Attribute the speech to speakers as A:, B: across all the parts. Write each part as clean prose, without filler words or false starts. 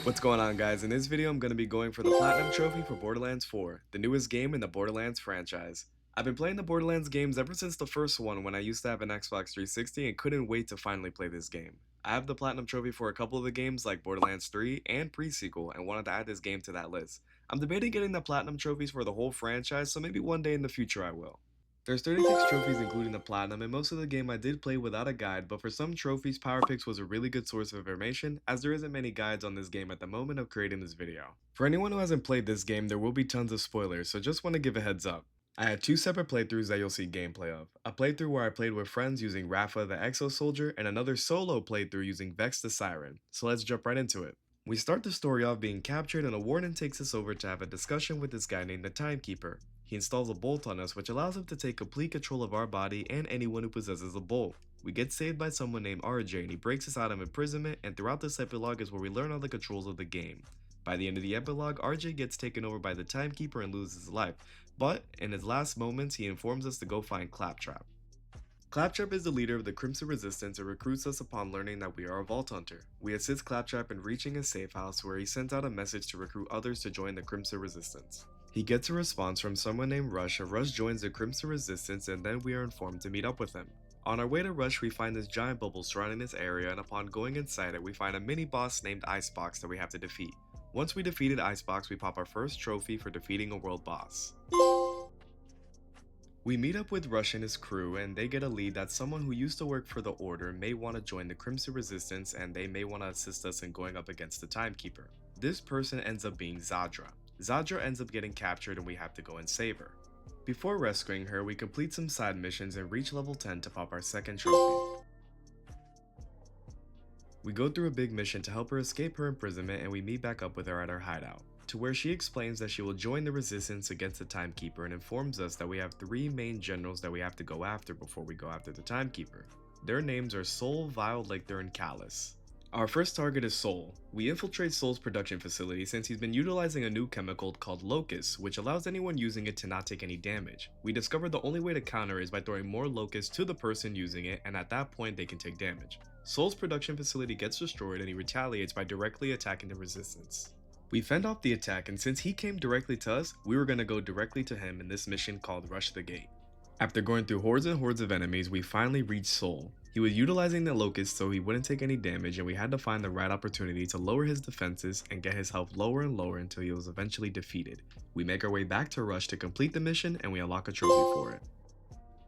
A: What's going on, guys? In this video I'm going to be going for the Platinum Trophy for Borderlands 4, the newest game in the Borderlands franchise. I've been playing the Borderlands games ever since the first one when I used to have an Xbox 360 and couldn't wait to finally play this game. I have the Platinum Trophy for a couple of the games like Borderlands 3 and Pre-Sequel and wanted to add this game to that list. I'm debating getting the Platinum Trophies for the whole franchise, so maybe one day in the future I will. There's 36 trophies including the platinum, and most of the game I did play without a guide, but for some trophies, Power Picks was a really good source of information, as there isn't many guides on this game at the moment of creating this video. For anyone who hasn't played this game, there will be tons of spoilers, so just want to give a heads up. I had two separate playthroughs that you'll see gameplay of. A playthrough where I played with friends using Rafa the Exo Soldier, and another solo playthrough using Vex the Siren. So let's jump right into it. We start the story off being captured, and a warden takes us over to have a discussion with this guy named the Timekeeper. He installs a bolt on us, which allows him to take complete control of our body and anyone who possesses a bolt. We get saved by someone named RJ, and he breaks us out of imprisonment, and throughout this epilogue is where we learn all the controls of the game. By the end of the epilogue, RJ gets taken over by the Timekeeper and loses his life, but in his last moments he informs us to go find Claptrap. Claptrap is the leader of the Crimson Resistance and recruits us upon learning that we are a Vault Hunter. We assist Claptrap in reaching his safe house, where he sends out a message to recruit others to join the Crimson Resistance. He gets a response from someone named Rush, and Rush joins the Crimson Resistance, and then we are informed to meet up with him. On our way to Rush, we find this giant bubble surrounding this area, and upon going inside it, we find a mini boss named Icebox that we have to defeat. Once we defeated Icebox, we pop our first trophy for defeating a world boss. We meet up with Rush and his crew, and they get a lead that someone who used to work for the Order may want to join the Crimson Resistance, and they may want to assist us in going up against the Timekeeper. This person ends up being Zadra. Zadra ends up getting captured, and we have to go and save her. Before rescuing her, we complete some side missions and reach level 10 to pop our second trophy. We go through a big mission to help her escape her imprisonment, and we meet back up with her at our hideout, to where she explains that she will join the resistance against the Timekeeper and informs us that we have three main generals that we have to go after before we go after the Timekeeper. Their names are Sol, Vile, Lictor, and Callus. Our first target is Sol. We infiltrate Sol's production facility since he's been utilizing a new chemical called Locust, which allows anyone using it to not take any damage. We discovered the only way to counter is by throwing more Locust to the person using it, and at that point they can take damage. Sol's production facility gets destroyed, and he retaliates by directly attacking the resistance. We fend off the attack, and since he came directly to us, we were going to go directly to him in this mission called Rush the Gate. After going through hordes and hordes of enemies, we finally reached Sol. He was utilizing the Locust so he wouldn't take any damage, and we had to find the right opportunity to lower his defenses and get his health lower and lower until he was eventually defeated. We make our way back to Rush to complete the mission, and we unlock a trophy for it.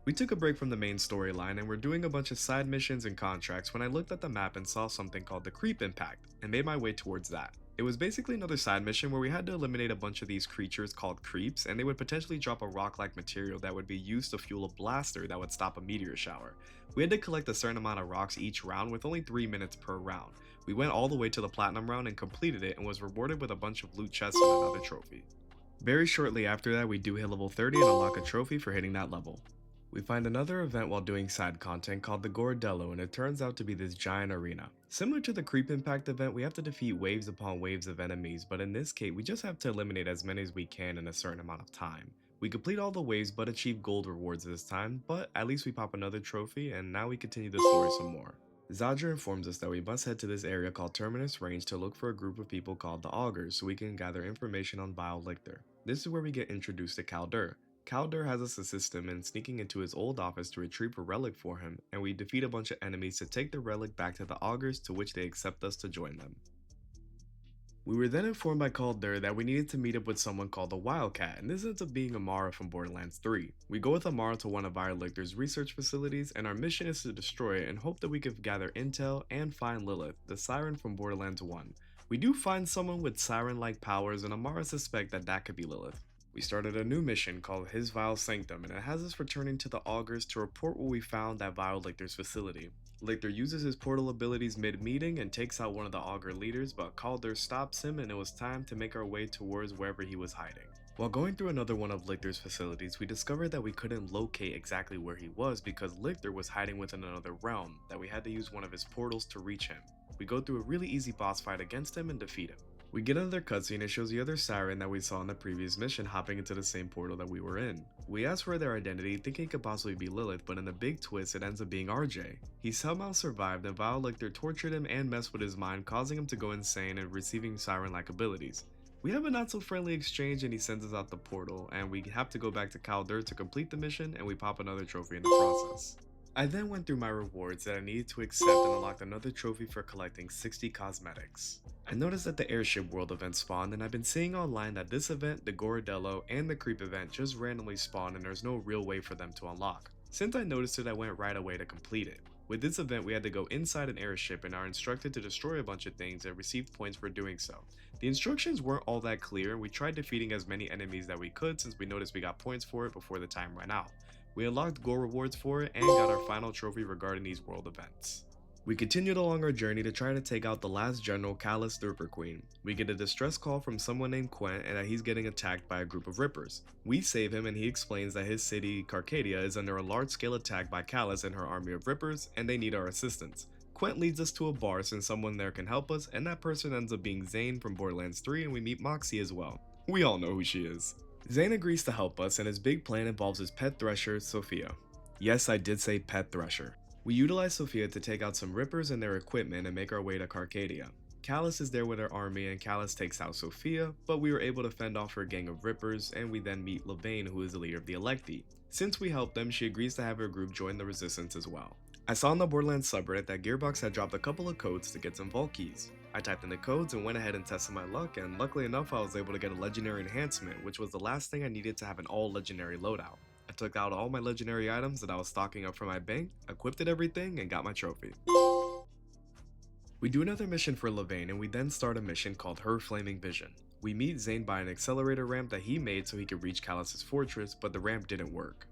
A: We took a break from the main storyline and were doing a bunch of side missions and contracts when I looked at the map and saw something called the Creep Impact, and made my way towards that. It was basically another side mission where we had to eliminate a bunch of these creatures called creeps, and they would potentially drop a rock-like material that would be used to fuel a blaster that would stop a meteor shower. We had to collect a certain amount of rocks each round with only 3 minutes per round. We went all the way to the platinum round and completed it, and was rewarded with a bunch of loot chests and another trophy. Very shortly after that, we do hit level 30 and unlock a trophy for hitting that level. We find another event while doing side content called the Gordello, and it turns out to be this giant arena. Similar to the Creep Impact event, we have to defeat waves upon waves of enemies, but in this case we just have to eliminate as many as we can in a certain amount of time. We complete all the waves but achieve gold rewards this time, but at least we pop another trophy, and now we continue the story some more. Zadra informs us that we must head to this area called Terminus Range to look for a group of people called the Augurs so we can gather information on Vile Lictor. This is where we get introduced to Kaldur. Kaldur has us assist him in sneaking into his old office to retrieve a relic for him, and we defeat a bunch of enemies to take the relic back to the Augurs, to which they accept us to join them. We were then informed by Kaldur that we needed to meet up with someone called the Wildcat, and this ends up being Amara from Borderlands 3. We go with Amara to one of Vile Lictor's research facilities, and our mission is to destroy it and hope that we could gather intel and find Lilith, the Siren from Borderlands 1. We do find someone with Siren-like powers, and Amara suspects that that could be Lilith. We started a new mission called His Vile Sanctum, and it has us returning to the Augurs to report what we found at Vile Lictor's facility. Lictor uses his portal abilities mid-meeting and takes out one of the Augur leaders, but Kaldur stops him, and it was time to make our way towards wherever he was hiding. While going through another one of Lictor's facilities, we discovered that we couldn't locate exactly where he was because Lictor was hiding within another realm, that we had to use one of his portals to reach him. We go through a really easy boss fight against him and defeat him. We get another cutscene and shows the other siren that we saw in the previous mission hopping into the same portal that we were in. We ask for their identity thinking it could possibly be Lilith, but in a big twist it ends up being RJ. He somehow survived and Vile Lictor tortured him and messed with his mind, causing him to go insane and receiving siren-like abilities. We have a not so friendly exchange and he sends us out the portal, and we have to go back to Calder to complete the mission, and we pop another trophy in the process. I then went through my rewards that I needed to accept and unlocked another trophy for collecting 60 cosmetics. I noticed that the airship world event spawned, and I've been seeing online that this event, the Goradello, and the creep event just randomly spawn and there's no real way for them to unlock. Since I noticed it, I went right away to complete it. With this event, we had to go inside an airship and are instructed to destroy a bunch of things and received points for doing so. The instructions weren't all that clear, and we tried defeating as many enemies that we could since we noticed we got points for it before the time ran out. We unlocked gold rewards for it and got our final trophy regarding these world events. We continued along our journey to try to take out the last general, Callus the Ripper Queen. We get a distress call from someone named Quent and that he's getting attacked by a group of Rippers. We save him and he explains that his city, Carcadia, is under a large-scale attack by Callus and her army of Rippers and they need our assistance. Quent leads us to a bar since someone there can help us, and that person ends up being Zane from Borderlands 3, and we meet Moxie as well. We all know who she is. Zane agrees to help us and his big plan involves his pet thresher, Sophia. Yes, I did say pet thresher. We utilize Sophia to take out some Rippers and their equipment and make our way to Carcadia. Callus is there with her army and Callus takes out Sophia, but we were able to fend off her gang of Rippers, and we then meet Levane, who is the leader of the Electi. Since we helped them, she agrees to have her group join the resistance as well. I saw on the Borderlands subreddit that Gearbox had dropped a couple of codes to get some vault keys. I typed in the codes and went ahead and tested my luck, and luckily enough I was able to get a legendary enhancement, which was the last thing I needed to have an all legendary loadout. I took out all my legendary items that I was stocking up for my bank, equipped everything, and got my trophy. We do another mission for Levane, and we then start a mission called Her Flaming Vision. We meet Zane by an accelerator ramp that he made so he could reach Callus's fortress, but the ramp didn't work.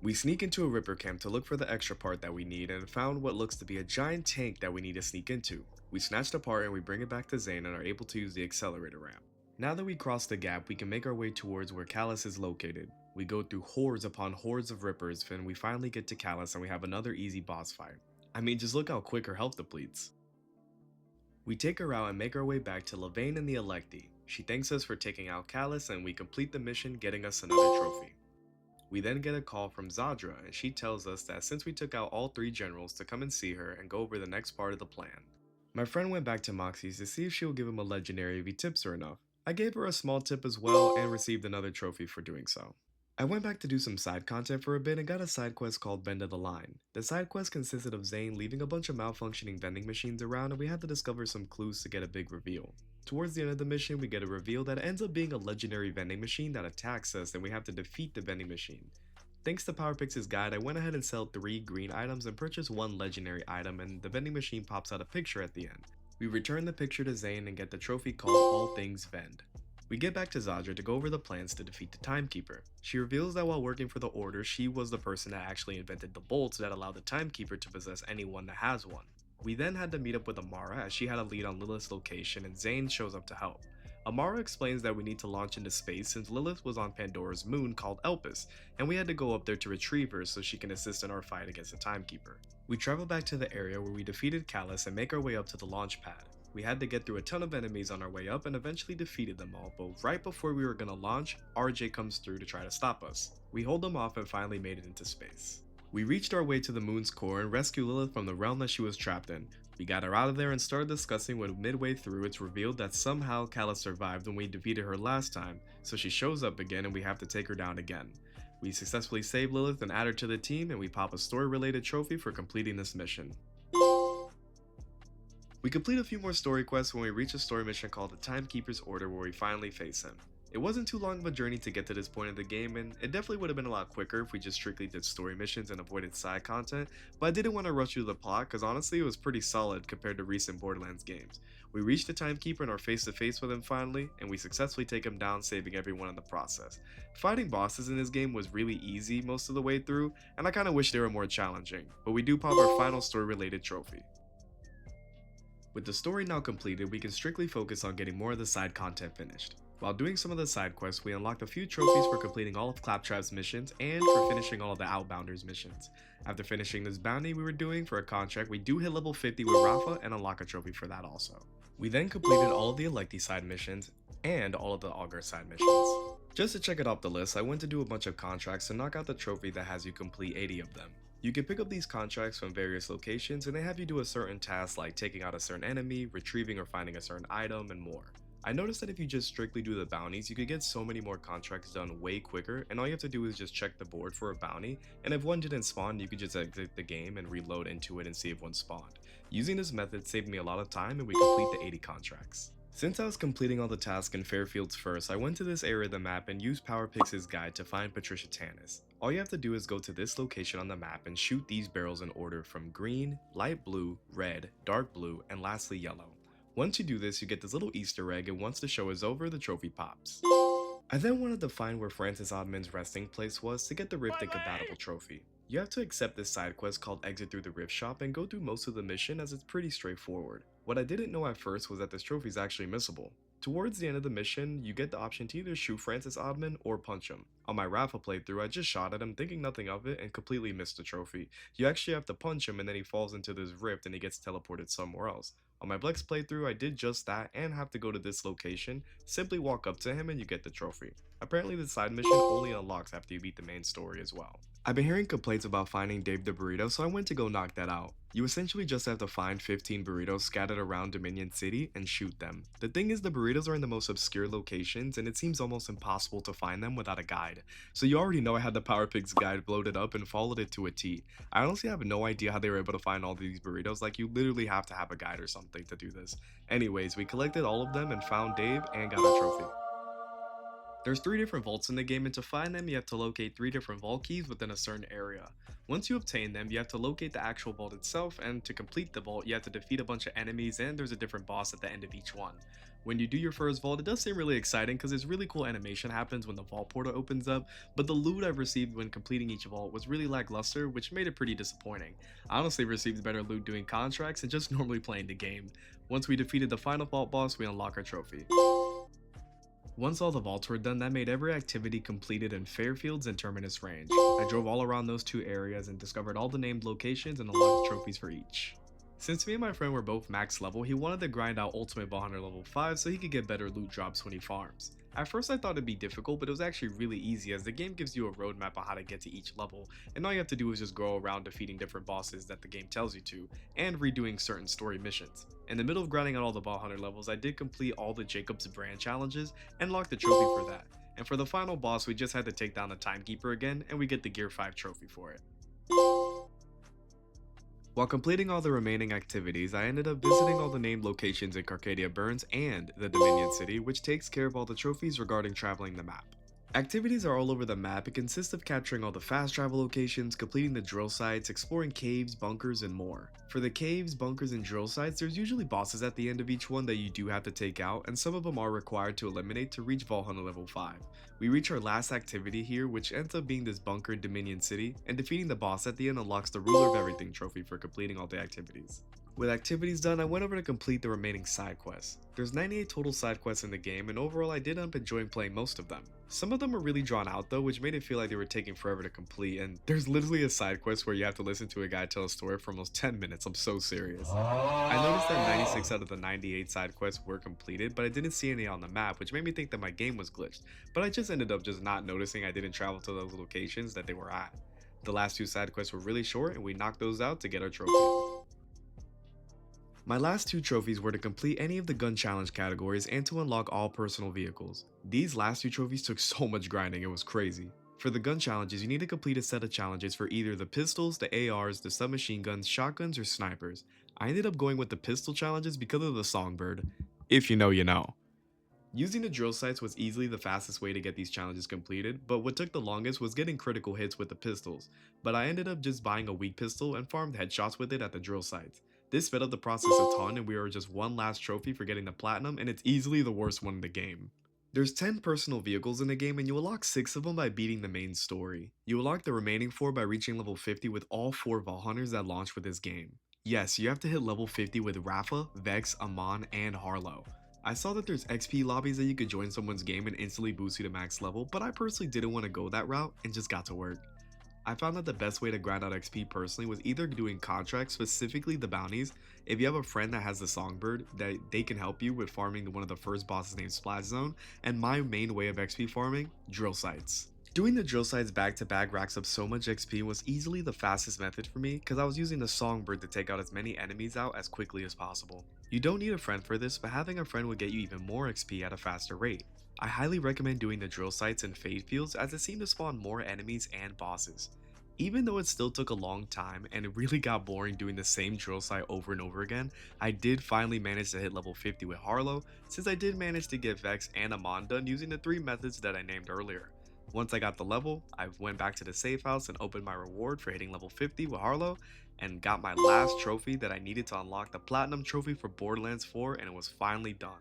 A: We sneak into a Ripper camp to look for the extra part that we need and found what looks to be a giant tank that we need to sneak into. We snatch the part and we bring it back to Zane and are able to use the accelerator ramp. Now that we cross the gap, we can make our way towards where Callus is located. We go through hordes upon hordes of Rippers and we finally get to Callus and we have another easy boss fight. I mean, just look how quick her health depletes. We take her out and make our way back to Levane and the Electi. She thanks us for taking out Callus and we complete the mission, getting us another trophy. We then get a call from Zadra and she tells us that since we took out all 3 generals to come and see her and go over the next part of the plan. My friend went back to Moxie's to see if she will give him a legendary if he tips her enough. I gave her a small tip as well and received another trophy for doing so. I went back to do some side content for a bit and got a side quest called Bend of the Line. The side quest consisted of Zane leaving a bunch of malfunctioning vending machines around and we had to discover some clues to get a big reveal. Towards the end of the mission, we get a reveal that ends up being a legendary vending machine that attacks us and we have to defeat the vending machine. Thanks to PowerPix's guide, I went ahead and sold 3 green items and purchased 1 legendary item, and the vending machine pops out a picture at the end. We return the picture to Zane and get the trophy called All Things Vend. We get back to Zadra to go over the plans to defeat the Timekeeper. She reveals that while working for the Order, she was the person that actually invented the bolts that allow the Timekeeper to possess anyone that has one. We then had to meet up with Amara as she had a lead on Lilith's location and Zane shows up to help. Amara explains that we need to launch into space since Lilith was on Pandora's moon called Elpis, and we had to go up there to retrieve her so she can assist in our fight against the Timekeeper. We travel back to the area where we defeated Callus and make our way up to the launch pad. We had to get through a ton of enemies on our way up and eventually defeated them all, but right before we were gonna launch, RJ comes through to try to stop us. We hold him off and finally made it into space. We reached our way to the moon's core and rescued Lilith from the realm that she was trapped in. We got her out of there and started discussing when midway through it's revealed that somehow Callus survived when we defeated her last time, so she shows up again and we have to take her down again. We successfully save Lilith and add her to the team and we pop a story related trophy for completing this mission. We complete a few more story quests when we reach a story mission called the Timekeeper's Order where we finally face him. It wasn't too long of a journey to get to this point of the game, and it definitely would have been a lot quicker if we just strictly did story missions and avoided side content, but I didn't want to rush through the plot because honestly it was pretty solid compared to recent Borderlands games. We reach the Timekeeper and are face to face with him finally, and we successfully take him down, saving everyone in the process. Fighting bosses in this game was really easy most of the way through, and I kinda wish they were more challenging, but we do pop our final story related trophy. With the story now completed, we can strictly focus on getting more of the side content finished. While doing some of the side quests, we unlocked a few trophies for completing all of Claptrap's missions and for finishing all of the Outbounders missions. After finishing this bounty we were doing for a contract, we do hit level 50 with Rafa and unlock a trophy for that also. We then completed all of the Electi side missions and all of the Augur side missions. Just to check it off the list, I went to do a bunch of contracts to knock out the trophy that has you complete 80 of them. You can pick up these contracts from various locations and they have you do a certain task like taking out a certain enemy, retrieving or finding a certain item, and more. I noticed that if you just strictly do the bounties, you could get so many more contracts done way quicker, and all you have to do is just check the board for a bounty, and if one didn't spawn, you could just exit the game and reload into it and see if one spawned. Using this method saved me a lot of time and we complete the 80 contracts. Since I was completing all the tasks in Fairfields first, I went to this area of the map and used PowerPix's guide to find Patricia Tannis. All you have to do is go to this location on the map and shoot these barrels in order from green, light blue, red, dark blue, and lastly yellow. Once you do this, you get this little Easter egg, and once the show is over, the trophy pops. I then wanted to find where Francis Oddman's resting place was to get the Rift Incompatible trophy. You have to accept this side quest called Exit Through the Rift Shop and go through most of the mission as it's pretty straightforward. What I didn't know at first was that this trophy is actually missable. Towards the end of the mission, you get the option to either shoot Francis Oddman or punch him. On my Rafa playthrough, I just shot at him thinking nothing of it and completely missed the trophy. You actually have to punch him and then he falls into this rift and he gets teleported somewhere else. On my Blex playthrough, I did just that and have to go to this location, simply walk up to him and you get the trophy. Apparently the side mission only unlocks after you beat the main story as well. I've been hearing complaints about finding Dave the Burrito, so I went to go knock that out. You essentially just have to find 15 burritos scattered around Dominion City and shoot them. The thing is, the burritos are in the most obscure locations and it seems almost impossible to find them without a guide. So you already know I had the PowerPix guide loaded up and followed it to a T. I honestly have no idea how they were able to find all these burritos, like you literally have to have a guide or something to do this. Anyways, we collected all of them and found Dave and got a trophy. There's 3 different vaults in the game, and to find them you have to locate 3 different vault keys within a certain area. Once you obtain them, you have to locate the actual vault itself, and to complete the vault you have to defeat a bunch of enemies and there's a different boss at the end of each one. When you do your first vault, it does seem really exciting because this really cool animation happens when the vault portal opens up, but the loot I've received when completing each vault was really lackluster, which made it pretty disappointing. I honestly received better loot doing contracts and just normally playing the game. Once we defeated the final vault boss, we unlock our trophy. Once all the vaults were done, that made every activity completed in Fairfields and Terminus Range. I drove all around those 2 areas and discovered all the named locations and unlocked trophies for each. Since me and my friend were both max level, he wanted to grind out Ultimate Vault Hunter level 5 so he could get better loot drops when he farms. At first I thought it'd be difficult, but it was actually really easy as the game gives you a roadmap on how to get to each level, and all you have to do is just go around defeating different bosses that the game tells you to, and redoing certain story missions. In the middle of grinding out all the Vault Hunter levels, I did complete all the Jacob's Brand challenges and locked the trophy for that. And for the final boss, we just had to take down the Timekeeper again, and we get the Gear 5 trophy for it. While completing all the remaining activities, I ended up visiting all the named locations in Carcadia Burns and the Dominion City, which takes care of all the trophies regarding traveling the map. Activities are all over the map. It consists of capturing all the fast travel locations, completing the drill sites, exploring caves, bunkers, and more. For the caves, bunkers, and drill sites, there's usually bosses at the end of each one that you do have to take out, and some of them are required to eliminate to reach Vault Hunter level 5. We reach our last activity here, which ends up being this bunker in Dominion City, and defeating the boss at the end unlocks the Ruler of Everything trophy for completing all the activities. With activities done, I went over to complete the remaining side quests. There's 98 total side quests in the game, and overall I did end up enjoying playing most of them. Some of them were really drawn out though, which made it feel like they were taking forever to complete, and there's literally a side quest where you have to listen to a guy tell a story for almost 10 minutes, I'm so serious. I noticed that 96 out of the 98 side quests were completed, but I didn't see any on the map, which made me think that my game was glitched, but I just ended up just not noticing I didn't travel to those locations that they were at. The last 2 side quests were really short, and we knocked those out to get our trophy. My last 2 trophies were to complete any of the gun challenge categories and to unlock all personal vehicles. These last 2 trophies took so much grinding, it was crazy. For the gun challenges, you need to complete a set of challenges for either the pistols, the ARs, the submachine guns, shotguns, or snipers. I ended up going with the pistol challenges because of the songbird. If you know, you know. Using the drill sites was easily the fastest way to get these challenges completed, but what took the longest was getting critical hits with the pistols, but I ended up just buying a weak pistol and farmed headshots with it at the drill sites. This sped up the process a ton and we were just one last trophy for getting the platinum, and it's easily the worst one in the game. There's 10 personal vehicles in the game and you unlock 6 of them by beating the main story. You unlock the remaining 4 by reaching level 50 with all 4 Vault Hunters that launch with this game. Yes, you have to hit level 50 with Rafa, Vex, Amon, and Harlow. I saw that there's XP lobbies that you could join someone's game and instantly boost you to max level, but I personally didn't want to go that route and just got to work. I found that the best way to grind out XP personally was either doing contracts, specifically the bounties. If you have a friend that has the Songbird, that they can help you with farming one of the first bosses named Splash Zone, and my main way of XP farming, drill sites. Doing the drill sites back to back racks up so much XP and was easily the fastest method for me because I was using the Songbird to take out as many enemies out as quickly as possible. You don't need a friend for this, but having a friend would get you even more XP at a faster rate. I highly recommend doing the drill sites and fade fields as it seemed to spawn more enemies and bosses. Even though it still took a long time and it really got boring doing the same drill site over and over again, I did finally manage to hit level 50 with Harlow, since I did manage to get Vex and Amon done using the 3 methods that I named earlier. Once I got the level, I went back to the safe house and opened my reward for hitting level 50 with Harlow, and got my last trophy that I needed to unlock the Platinum trophy for Borderlands 4, and it was finally done.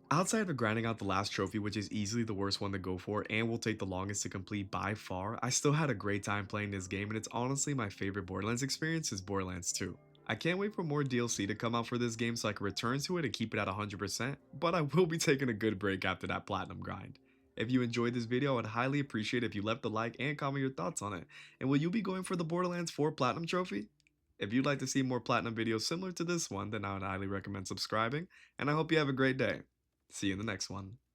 A: Outside of grinding out the last trophy, which is easily the worst one to go for and will take the longest to complete by far, I still had a great time playing this game, and it's honestly my favorite Borderlands experience is Borderlands 2. I can't wait for more DLC to come out for this game so I can return to it and keep it at 100%, but I will be taking a good break after that platinum grind. If you enjoyed this video, I would highly appreciate if you left a like and comment your thoughts on it. And will you be going for the Borderlands 4 Platinum Trophy? If you'd like to see more Platinum videos similar to this one, then I would highly recommend subscribing, and I hope you have a great day. See you in the next one.